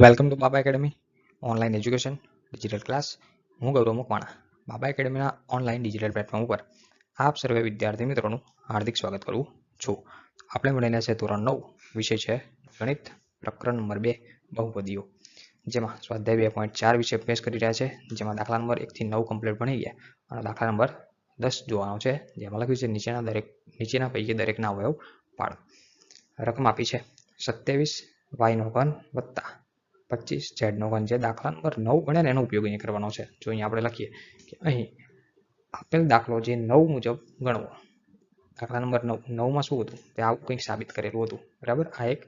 Welcome to Baba academy online education digital class. હું ગૌરવ મકવાણા બાબા એકેડમીના online digital platform ઉપર આપ સર્વે વિદ્યાર્થી મિત્રોનું હાર્દિક સ્વાગત કરું છું. આપણે ભણેલા છે ધોરણ 9, વિષય છે ગણિત, પ્રકરણ નંબર 2 બહુપદીઓ, જેમાં સ્વાધ્યાય 2.4 વિશે અભ્યાસ કરી રહ્યા છે. જેમાં દાખલા નંબર 1 થી 9 કમ્પ્લીટ ભણી ગયા અને દાખલા નંબર 10 જોવાનો છે, જેમાં લખ્યું છે નીચેના પૈકી દરેકના અવયવ પાડો. રકમ આપી છે 27 y નો ઘન વત્તા 25 z નો ઘન. જે દાખલા નંબર 9 ગણ્યા ને એનો ઉપયોગ અહીંયા કરવાનો છે. જો અહીંયા આપણે લખીએ કે અહીં આપેલ દાખલો જે 9 મુજબ ગણવો. દાખલા નંબર 9 માં શું હતું, તે આવું કંઈક સાબિત કરેલું હતું. બરાબર, આ એક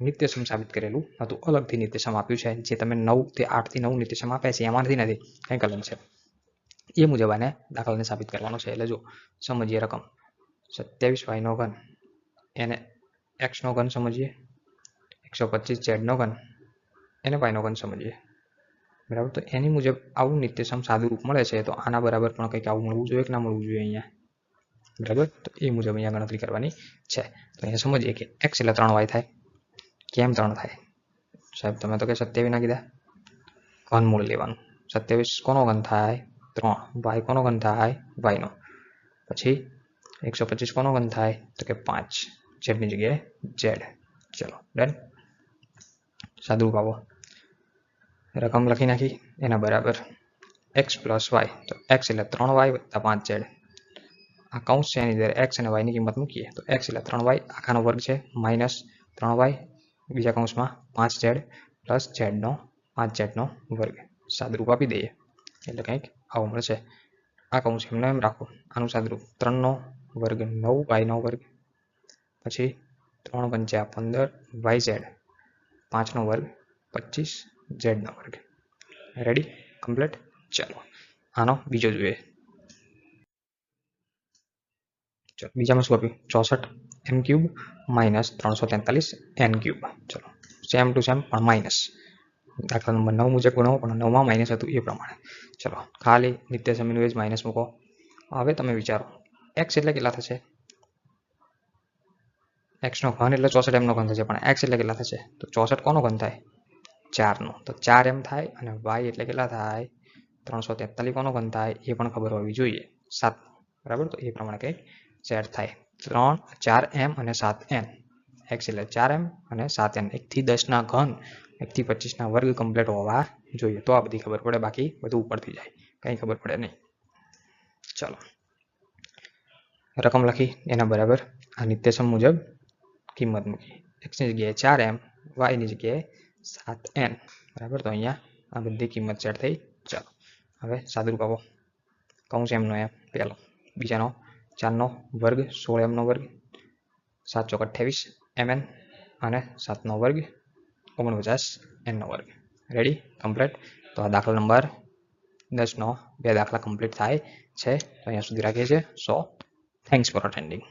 નિત્યસમ સાબિત કરેલું હતું. અલગથી નિત્યસમ આપ્યું છે. જે તમે 9 થી 8 થી 9 નિત્યસમ આપ્યા છે એમાંથી નથી, કંઈક અલગ છે. એ મુજબ આને દાખલાને સાબિત કરવાનો છે. એટલે જો સમજીએ રકમ 27 y નો ઘન, એને x નો ઘન સમજીએ, 125 z નો ઘન, એને y નો ઘન સમજીએ. બરાબર, તો એની મુજબ આવું નિત્યસમ સાદું રૂપ મળે છે. તો આના બરાબર પણ કંઈક આવું મળવું જોઈએ કે ના મળવું જોઈએ અહીંયા. બરાબર, તો એ મુજબ અહીંયા ગણતરી કરવાની છે. તો અહીંયા સમજીએ કે x એટલે 3y થાય. કેમ 3 થાય સાહેબ? તમે તો કે 27 ના કીધા. ઘનમૂળ લેવાનું. 27 કોનો ઘન થાય? 3. y કોનો ઘન થાય? y નો. પછી 125 કોનો ઘન થાય? તો કે 5. z ની જગ્યાએ z. ચલો ડન. સાદું રૂપ આવો. રકમ લખી નાખી. એના બરાબર x પ્લસ y. તો x એટલે 3y વત્તા 5z. આ કૌંસ છે એની અંદર x અને y ની કિંમત મૂકીએ તો x એટલે 3y આખાનો વર્ગ છે માઇનસ 3y બીજા કૌંસમાં 5z પ્લસ z નો 5z નો વર્ગ. સાદુરૂપ આપી દઈએ એટલે કંઈક આવું મળશે. આ કૌંસ એમને એમ રાખો. આનું સાદુરૂપ 3 નો વર્ગ 9y નો વર્ગ, પછી 3 પંચા 15 yz, 5 નો વર્ગ 25 z નો વર્ગ. Ready, complete. ચાલો આનો બીજો જોઈએ. બીજામાં શું આપ્યું? 64 m cube minus 343 n cube. ચલો સેમ ટુ સેમ પણ માઇનસ. દાખલા નંબર 9 મુજબ ગણો, પણ 9 માં માઇનસ હતું એ પ્રમાણે. ચલો ખાલી નિત્યસમીનું જ માઇનસ મૂકો. હવે તમે વિચારો x એટલે કેટલા થશે? x નો ઘન એટલે 64 m નો ઘન થશે, પણ x એટલે કેટલા થશે? તો 64 કોનો ઘન થાય? 4 નો. તો 4m થાય. અને y એટલે કેટલા થાય? 343 કોનો ઘન થાય? એ પણ ખબર હોવી જોઈએ. 7. બરાબર, તો એ પ્રમાણે કંઈક z થાય. 4m અને 7n. x એટલે 4m અને 7n. 1 થી 10 ના ઘન, 1 થી 25 ના વર્ગ કમ્પ્લીટ હોવા જોઈએ. તો આ બધી ખબર પડે, બાકી બધું ઉપરથી જાય, કંઈ ખબર પડે નહીં. ચલો રકમ લખી. એના બરાબર આ નિત્યસમ મુજબ કિંમત મૂકી. x ની જગ્યાએ 4m, y ની જગ્યાએ 7n. બરાબર, તો અહીંયા આ બધી કિંમત સેટ થઈ. ચાલો હવે સાદુરૂપ આપો. કૌંસ એમનો એમ પહેલો, બીજાનો 4 નો વર્ગ 16m નો વર્ગ, 7 ચોક 28 mn અને 7 નો વર્ગ 49 n નો વર્ગ. Ready, complete. તો આ દાખલા નંબર 10 નો 2 દાખલા કમ્પ્લીટ થાય છે. તો અહીંયા સુધી રાખીએ છીએ. સો થેન્ક્સ ફોર અટેન્ડિંગ.